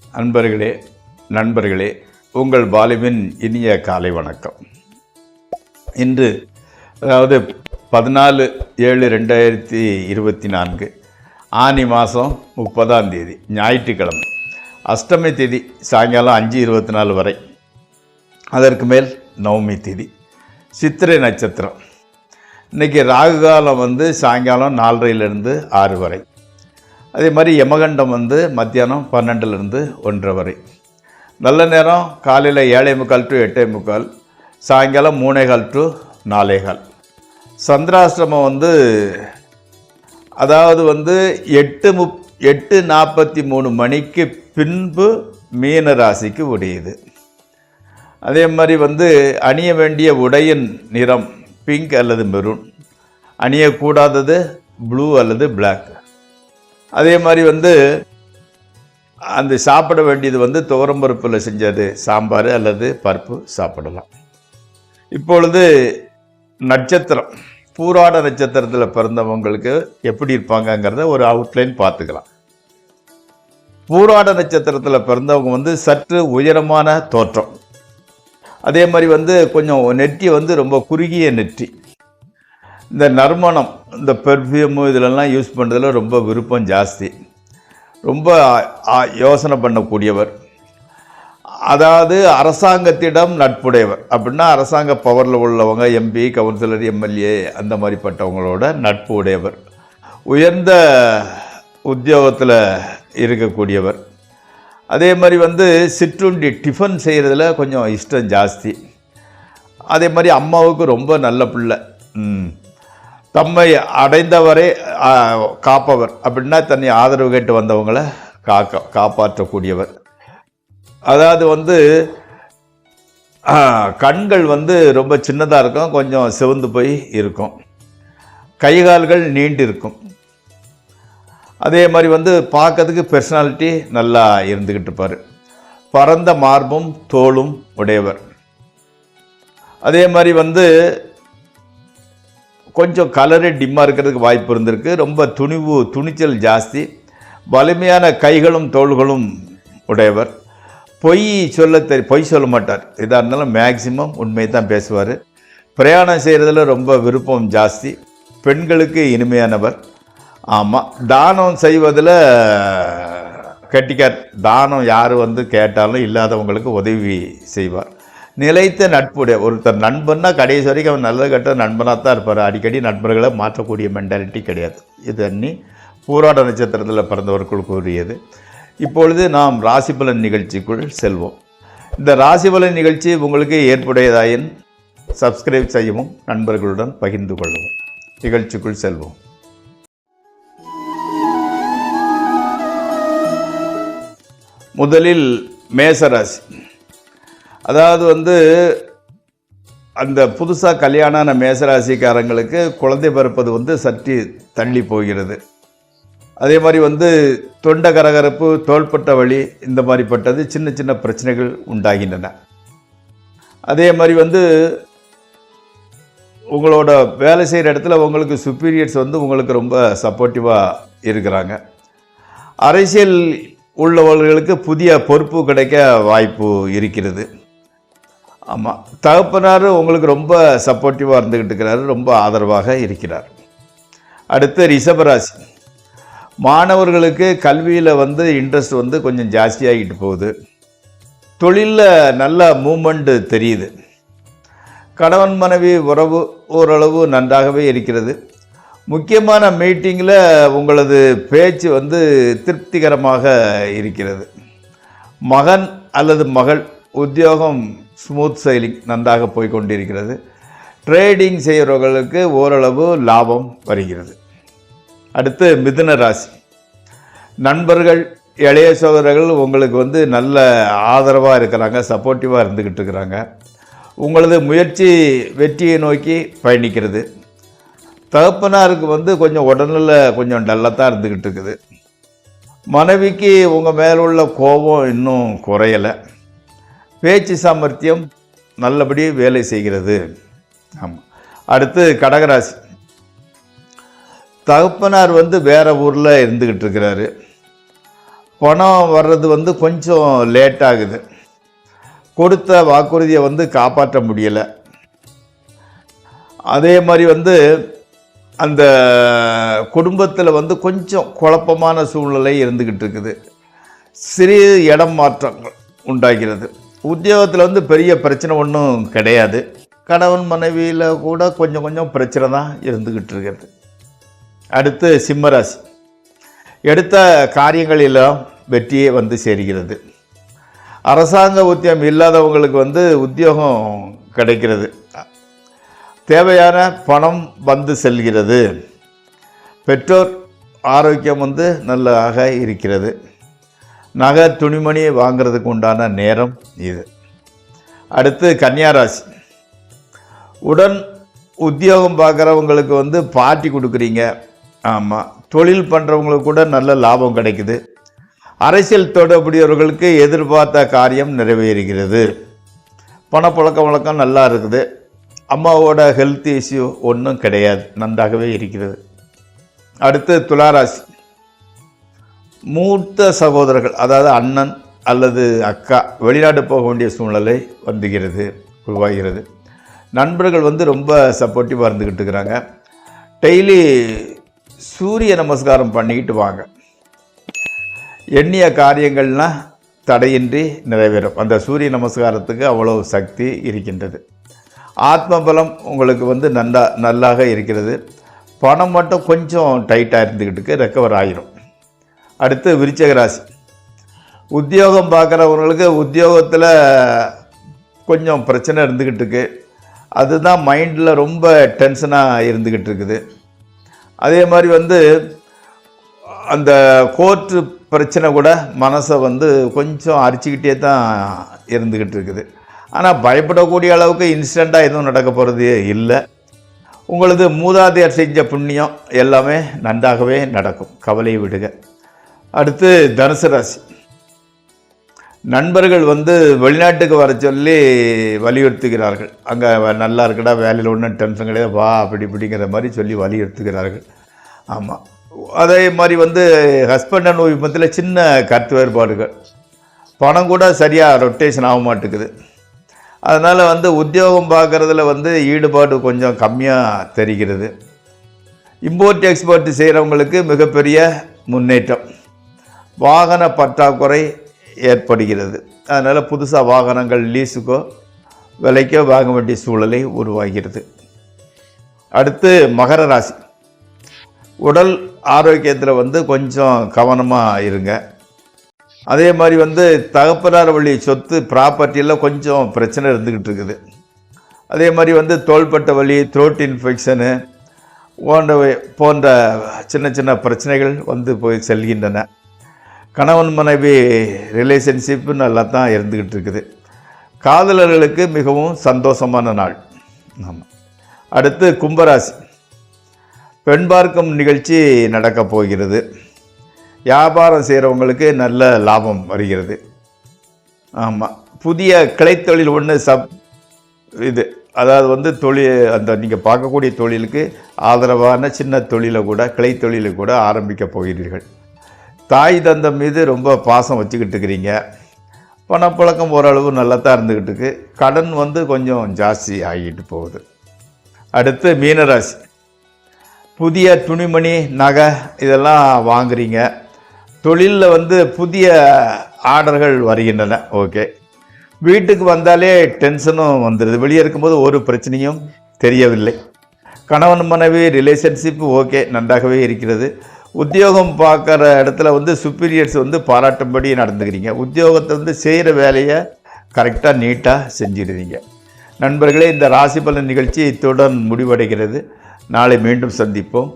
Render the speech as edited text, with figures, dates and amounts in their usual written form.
அன்பர்களே, நண்பர்களே, உங்கள் பாலுவின் இனிய காலை வணக்கம். இன்று அதாவது 14/7/2024 ஆனி மாதம் 30ஆம் தேதி ஞாயிற்றுக்கிழமை, அஷ்டமி தேதி சாயங்காலம் 5:24 வரை, அதற்கு மேல் நவமி தேதி, சித்திரை நட்சத்திரம். இன்றைக்கி ராகு காலம் சாயங்காலம் 4:30லேருந்து 6 வரை. அதே மாதிரி யமகண்டம் மத்தியானம் 12லேருந்து 1:30 வரை. நல்ல நேரம் காலையில் 7:45 to 8:45, சாயங்காலம் 3:15 to 4:15. சந்திராஷ்டிரமம் அதாவது 8:43 மணிக்கு பின்பு மீன ராசிக்கு உடையது. அதே மாதிரி அணிய வேண்டிய உடையின் நிறம் பிங்க் அல்லது மெரூன், அணியக்கூடாதது ப்ளூ அல்லது பிளாக். அதே மாதிரி அந்த சாப்பிட வேண்டியது துவரம்பருப்பில் செஞ்சது சாம்பார் அல்லது பருப்பு சாப்பிடலாம். இப்பொழுது நட்சத்திரம், பூராட நட்சத்திரத்தில் பிறந்தவங்களுக்கு எப்படி இருப்பாங்கங்கிறத ஒரு அவுட்லைன் பார்த்துக்கலாம். பூராட நட்சத்திரத்தில் பிறந்தவங்க சற்று உயரமான தோற்றம். அதே மாதிரி கொஞ்சம் நெற்றி ரொம்ப குறுகிய நெற்றி. இந்த நறுமணம், இந்த பெர்ஃப்யூமு இதிலெல்லாம் யூஸ் பண்ணுறதுல ரொம்ப விருப்பம் ஜாஸ்தி. ரொம்ப யோசனை பண்ணக்கூடியவர். அதாவது அரசாங்கத்திடம் நட்புடையவர். அப்படின்னா அரசாங்க பவரில் உள்ளவங்க, எம்பி, கவுன்சிலர், எம்எல்ஏ அந்த மாதிரிப்பட்டவங்களோட நட்பு உடையவர். உயர்ந்த உத்தியோகத்தில் இருக்கக்கூடியவர். அதே மாதிரி சிற்றுண்டி டிஃபன் செய்கிறதுல கொஞ்சம் இஷ்டம் ஜாஸ்தி. அதே மாதிரி அம்மாவுக்கு ரொம்ப நல்ல பிள்ளை. தம்மை அடைந்தவரை காப்பவர். அப்படின்னா தன்னை ஆதரவு கேட்டு வந்தவங்களை காப்பாற்றக்கூடியவர். அதாவது கண்கள் ரொம்ப சின்னதாக இருக்கும், கொஞ்சம் சிவந்து போய் இருக்கும். கைகால்கள் நீண்டு இருக்கும். அதே மாதிரி பார்க்கறதுக்கு பர்சனாலிட்டி நல்லா இருந்துக்கிட்டு இருப்பார். பரந்த மார்பும் தோளும் உடையவர். அதே மாதிரி கொஞ்சம் கலரு டிம்மாக இருக்கிறதுக்கு வாய்ப்பு இருந்திருக்கு. ரொம்ப துணிச்சல் ஜாஸ்தி. வலிமையான கைகளும் தோள்களும் உடையவர். பொய் சொல்ல மாட்டார். எதாக இருந்தாலும் மேக்சிமம் உண்மையை தான் பேசுவார். பிரயாணம் செய்கிறதுல ரொம்ப விருப்பம் ஜாஸ்தி. பெண்களுக்கு இனிமையானவர். ஆமாம், தானம் செய்வதில் கெட்டிக்கார். தானம் யார் கேட்டாலும் இல்லாதவங்களுக்கு உதவி செய்வார். நிலைத்த நட்புடைய ஒருத்தர் நண்பன்னா கடைசி வரைக்கும் அவன் நல்ல கட்ட நண்பனாக தான் இருப்பார். அடிக்கடி நண்பர்களை மாற்றக்கூடிய மென்டாலிட்டி கிடையாது. இது அன்னி பூராட நட்சத்திரத்தில் பிறந்தவர்களுக்கு உரியது. இப்பொழுது நாம் ராசிபலன் நிகழ்ச்சிக்குள் செல்வோம். இந்த ராசிபலன் நிகழ்ச்சி உங்களுக்கு ஏற்புடையதாயின் சப்ஸ்கிரைப் செய்யவும், நண்பர்களுடன் பகிர்ந்து கொள்ளவும். நிகழ்ச்சிக்குள் செல்வோம். முதலில் மேசராசி. அதாவது அந்த புதுசாக கல்யாணான மேசராசிக்காரங்களுக்கு குழந்தை பிறப்பது சற்று தள்ளி போகிறது. அதே மாதிரி தொண்டை கரகரப்பு, தோள்பட்ட வலி, இந்த மாதிரிப்பட்டது சின்ன சின்ன பிரச்சனைகள் உண்டாகின்றன. அதே மாதிரி உங்களோட வேலை செய்கிற இடத்துல உங்களுக்கு சுப்பீரியர்ஸ் உங்களுக்கு ரொம்ப சப்போர்ட்டிவாக இருக்கிறாங்க. அரசியல் உள்ளவர்களுக்கு புதிய பொறுப்பு கிடைக்க வாய்ப்பு இருக்கிறது. ஆமாம், தகப்பனார் உங்களுக்கு ரொம்ப சப்போர்ட்டிவாக இருந்துக்கிட்டு இருக்கிறாரு, ரொம்ப ஆதரவாக இருக்கிறார். அடுத்து ரிஷபராசி. மாணவர்களுக்கு கல்வியில் இன்ட்ரெஸ்ட் கொஞ்சம் ஜாஸ்தியாகிட்டு போகுது. தொழிலில் நல்ல மூமெண்ட்டு தெரியுது. கணவன் மனைவி உறவு ஓரளவு நன்றாகவே இருக்கிறது. முக்கியமான மீட்டிங்கில் உங்களது பேச்சு திருப்திகரமாக இருக்கிறது. மகன் அல்லது மகள் உத்தியோகம் ஸ்மூத் சைலிங் நன்றாக போய்கொண்டிருக்கிறது. ட்ரேடிங் செய்கிறவர்களுக்கு ஓரளவு லாபம் வருகிறது. அடுத்து மிதுன ராசி. நண்பர்கள், இளைய சகோதரர்கள் உங்களுக்கு நல்ல ஆதரவாக இருக்கிறாங்க, சப்போர்ட்டிவாக இருந்துக்கிட்டு இருக்கிறாங்க. உங்களது முயற்சி வெற்றியை நோக்கி பயணிக்கிறது. தகப்பனாருக்கு கொஞ்சம் உடல்நிலை கொஞ்சம் டல்லாக தான் இருந்துக்கிட்டு இருக்குது. மனைவிக்கு உங்கள் மேலே உள்ள கோபம் இன்னும் குறையலை. பேச்சு சாமர்த்தியம் நல்லபடி வேலை செய்கிறது. ஆமாம். அடுத்து கடகராசி. தகப்பனார் வேறு ஊரில் இருந்துக்கிட்டு இருக்கிறாரு. பணம் வர்றது வந்து கொஞ்சம் லேட் ஆகுது. கொடுத்த வாக்குறுதியை வந்து காப்பாற்ற முடியலை. அதே மாதிரி வந்து அந்த குடும்பத்தில் வந்து கொஞ்சம் குழப்பமான சூழ்நிலை இருந்துக்கிட்டு இருக்குது. சிறிய இடம் மாற்றங்கள் உண்டாகிறது. உத்தியோகத்தில் வந்து பெரிய பிரச்சனை ஒன்றும் கிடையாது. கணவன் மனைவியில் கூட கொஞ்சம் கொஞ்சம் பிரச்சனை தான் இருந்துக்கிட்டு இருக்கிறது. அடுத்து சிம்மராசி. எடுத்த காரியங்களெல்லாம் வெற்றியே வந்து சேர்கிறது. அரசாங்க உத்தியோகம் இல்லாதவங்களுக்கு வந்து உத்தியோகம் கிடைக்கிறது. தேவையான பணம் வந்து செல்கிறது. பெற்றோர் ஆரோக்கியம் வந்து நல்லாக இருக்கிறது. நகை துணிமணி வாங்கிறதுக்கு உண்டான நேரம் இது. அடுத்து கன்னியாராசி. உடன் உத்தியோகம் பார்க்குறவங்களுக்கு வந்து பார்ட்டி கொடுக்குறீங்க. ஆமாம், தொழில் பண்ணுறவங்களுக்கு கூட நல்ல லாபம் கிடைக்குது. அரசியல் தொடர்புடையவர்களுக்கு எதிர்பார்த்த காரியம் நிறைவேறுகிறது. பணப்பழக்க வழக்கம் நல்லா இருக்குது. அம்மாவோட ஹெல்த் இஷ்யூ ஒன்றும் கிடையாது, நன்றாகவே இருக்கிறது. அடுத்து துளாராசி. மூத்த சகோதரர்கள், அதாவது அண்ணன் அல்லது அக்கா, வெளிநாடு போக வேண்டிய சூழ்நிலை உருவாகிறது. நண்பர்கள் வந்து ரொம்ப சப்போர்ட்டிவாக இருந்துக்கிட்டு இருக்கிறாங்க. டெய்லி சூரிய நமஸ்காரம் பண்ணிக்கிட்டு வாங்க. எண்ணிய காரியங்கள்லாம் தடையின்றி நிறைவேறும். அந்த சூரிய நமஸ்காரத்துக்கு அவ்வளோ சக்தி இருக்கின்றது. ஆத்மபலம் உங்களுக்கு வந்து நல்லாக இருக்கிறது. பணம் மட்டும் கொஞ்சம் டைட்டாக இருந்துக்கிட்டு ரெக்கவர் ஆகிரும். அடுத்து விருச்சிக ராசி. உத்தியோகம் பார்க்குறவங்களுக்கு உத்தியோகத்தில் கொஞ்சம் பிரச்சனை இருந்துக்கிட்டு இருக்கு. அதுதான் மைண்டில் ரொம்ப டென்ஷனாக இருந்துக்கிட்டு இருக்குது. அதே மாதிரி வந்து அந்த கோர்ட்டு பிரச்சனை கூட மனசை வந்து கொஞ்சம் அரிச்சிக்கிட்டே தான் இருந்துக்கிட்டு இருக்குது. ஆனால் பயப்படக்கூடிய அளவுக்கு இன்ஸ்டண்ட்டாக எதுவும் நடக்க போகிறது இல்லை. உங்களது மூதாதையர் செஞ்ச புண்ணியம் எல்லாமே நன்றாகவே நடக்கும், கவலையை விடுக. அடுத்து தனுசு ராசி. நண்பர்கள் வந்து வெளிநாட்டுக்கு வர சொல்லி வலியுறுத்துகிறார்கள். அங்கே நல்லா இருக்கடா, வேலையில் ஒன்றும் டென்ஷன் கிடையாது, வா இப்படிங்கிற மாதிரி சொல்லி வலியுறுத்துகிறார்கள். ஆமாம், அதே மாதிரி வந்து ஹஸ்பண்ட் அண்ட் ஒய்ஃப் மத்தியில் சின்ன கருத்து வேறுபாடுகள். பணம் கூட சரியாக ரொட்டேஷன் ஆக மாட்டேங்குது. அதனால் வந்து உத்தியோகம் பார்க்குறதுல வந்து ஈடுபாடு கொஞ்சம் கம்மியாக தெரிகிறது. இம்போர்ட் எக்ஸ்போர்ட் செய்கிறவங்களுக்கு மிகப்பெரிய முன்னேற்றம். வாகன பற்றாக்குறை ஏற்படுகிறது. அதனால் புதுசாக வாகனங்கள் லீஸுக்கோ விலைக்கோ வாங்க வேண்டிய சூழலை உருவாகிறது. அடுத்து மகர ராசி. உடல் ஆரோக்கியத்தில் வந்து கொஞ்சம் கவனமாக இருங்க. அதே மாதிரி வந்து தகப்பனார் வழி சொத்து ப்ராப்பர்ட்டியில் கொஞ்சம் பிரச்சனை இருந்துக்கிட்டு இருக்குது. அதே மாதிரி வந்து தோள்பட்ட வலி, த்ரோட் இன்ஃபெக்ஷனு போன்ற சின்ன சின்ன பிரச்சனைகள் வந்து போய் செல்கின்றன. கணவன் மனைவி ரிலேஷன்ஷிப்பு நல்லா தான் இருந்துக்கிட்டு இருக்குது. காதலர்களுக்கு மிகவும் சந்தோஷமான நாள். ஆமாம். அடுத்து கும்பராசி. பெண் பார்க்கும் நிகழ்ச்சி நடக்கப் போகிறது. வியாபாரம் செய்கிறவங்களுக்கு நல்ல லாபம் வருகிறது. ஆமாம், புதிய கிளைத்தொழில் ஒன்று இது அதாவது வந்து அந்த நீங்கள் பார்க்கக்கூடிய தொழிலுக்கு ஆதரவான சின்ன தொழிலை கூட, கிளைத்தொழிலை கூட ஆரம்பிக்க போகிறீர்கள். தாய் தந்தம் மீது ரொம்ப பாசம் வச்சுக்கிட்டு இருக்கிறீங்க. பணப்பழக்கம் ஓரளவு நல்லா தான் இருந்துக்கிட்டு இருக்கு. கடன் வந்து கொஞ்சம் ஜாஸ்தி ஆகிட்டு போகுது. அடுத்து மீனராசி. புதிய துணிமணி, நகை இதெல்லாம் வாங்குறீங்க. தொழிலில் வந்து புதிய ஆர்டர்கள் வருகின்றன. ஓகே, வீட்டுக்கு வந்தாலே டென்ஷனும் வந்துடுது. வெளியே இருக்கும்போது ஒரு பிரச்சனையும் தெரியவில்லை. கணவன் மனைவி ரிலேஷன்ஷிப் ஓகே, நன்றாகவே இருக்கிறது. உத்தியோகம் பார்க்குற இடத்துல வந்து சுப்பீரியர்ஸ் வந்து பாராட்டும்படி நடந்துக்கிறீங்க. உத்தியோகத்தை வந்து செய்கிற வேலையை கரெக்டாக நீட்டாக செஞ்சிடுறீங்க. நண்பர்களே, இந்த ராசி பலன் நிகழ்ச்சி இத்துடன் முடிவடைகிறது. நாளை மீண்டும் சந்திப்போம்.